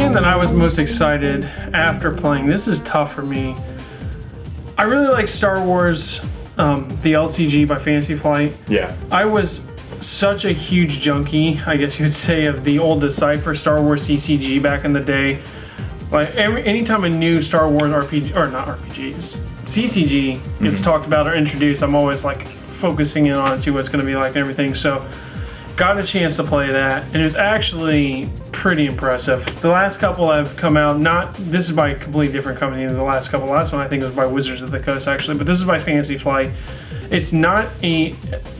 game that I was most excited after playing, this is tough for me. I really like Star Wars, the LCG by Fantasy Flight. Yeah. I was such a huge junkie, I guess you would say, of the old Decipher Star Wars CCG back in the day. Like anytime a new Star Wars RPG, or not RPGs, CCG gets talked about or introduced, I'm always like focusing in on it, see what it's going to be like and everything. So got a chance to play that, and it was actually pretty impressive. The last couple have come out, this is by a completely different company than the last couple. The last one I think was by Wizards of the Coast actually, but this is by Fantasy Flight. It's not a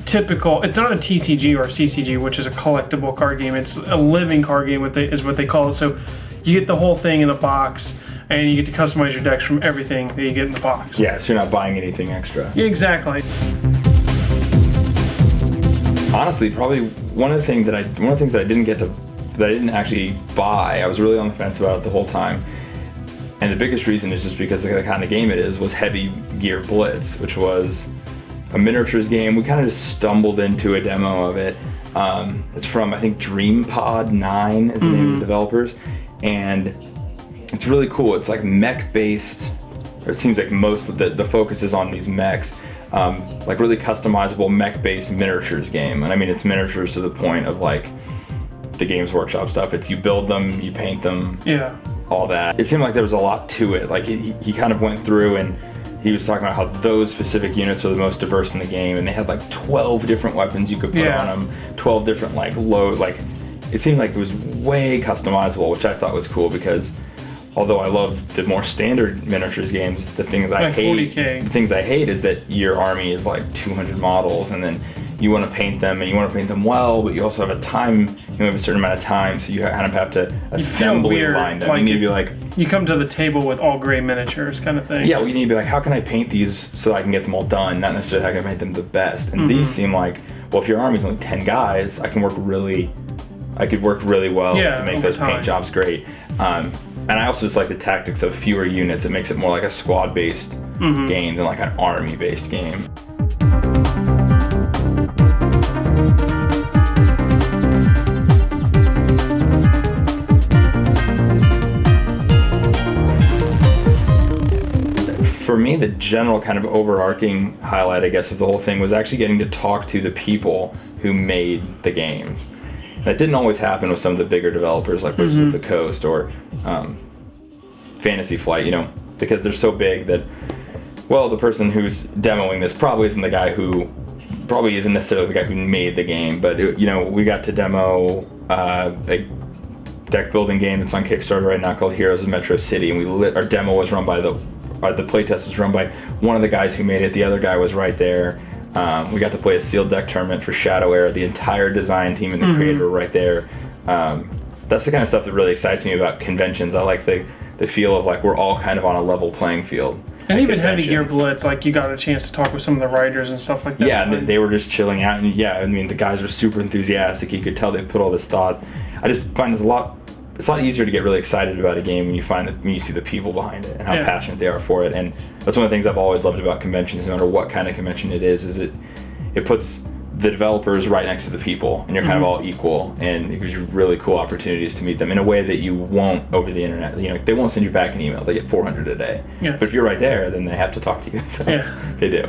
typical, it's not a TCG or a CCG, which is a collectible card game. It's a living card game, is what they call it. So you get the whole thing in a box, and you get to customize your decks from everything that you get in the box. Yeah, so you're not buying anything extra. Yeah, exactly. Honestly, probably one of the things that I didn't actually buy, I was really on the fence about it the whole time. And the biggest reason is just because the kind of game it is was Heavy Gear Blitz, which was a miniatures game. We kind of just stumbled into a demo of it. It's from, I think, DreamPod 9 is the name of the developers. And it's really cool. It's like mech-based, or it seems like most of the focus is on these mechs. Like really customizable mech-based miniatures game. And I mean, it's miniatures to the point of like the Games Workshop stuff. It's you build them, you paint them, yeah, all that. It seemed like there was a lot to it. Like he kind of went through and he was talking about how those specific units are the most diverse in the game, and they had like 12 different weapons you could put on them, 12 different like it seemed like it was way customizable, which I thought was cool because although I love the more standard miniatures games, the things I hate is that your army is like 200 models, and then you want to paint them, and you want to paint them well, but you also have a time, you have a certain amount of time, so you kind of have to assembly line them. Like you need to be like, you come to the table with all gray miniatures kind of thing. Yeah, well, you need to be like, how can I paint these so I can get them all done, not necessarily how can I paint them the best. And these seem like, well, if your army's only 10 guys, I could work really well to make those paint jobs great. And I also just like the tactics of fewer units. It makes it more like a squad-based game than like an army-based game. For me, the general kind of overarching highlight, I guess, of the whole thing was actually getting to talk to the people who made the games. That didn't always happen with some of the bigger developers like Wizards of the Coast or Fantasy Flight, you know, because they're so big that, well, the person who's demoing this probably isn't necessarily the guy who made the game, but you know, we got to demo a deck building game that's on Kickstarter right now called Heroes of Metro City, and our demo was run by the playtest was run by one of the guys who made it. The other guy was right there. We got to play a sealed deck tournament for Shadow Era. The entire design team and the creator were right there. That's the kind of stuff that really excites me about conventions. I like the feel of like we're all kind of on a level playing field. And even Heavy Gear Blitz, like you got a chance to talk with some of the writers and stuff like that. Yeah, and they were just chilling out, and yeah, I mean the guys were super enthusiastic. You could tell they put all this thought. I just find it's a lot easier to get really excited about a game when you see the people behind it and how passionate they are for it. And that's one of the things I've always loved about conventions, no matter what kind of convention it is it puts the developers right next to the people, and you're kind of all equal, and it gives you really cool opportunities to meet them in a way that you won't over the internet. You know, they won't send you back an email. They get 400 a day. Yeah. But if you're right there, then they have to talk to you. So they do.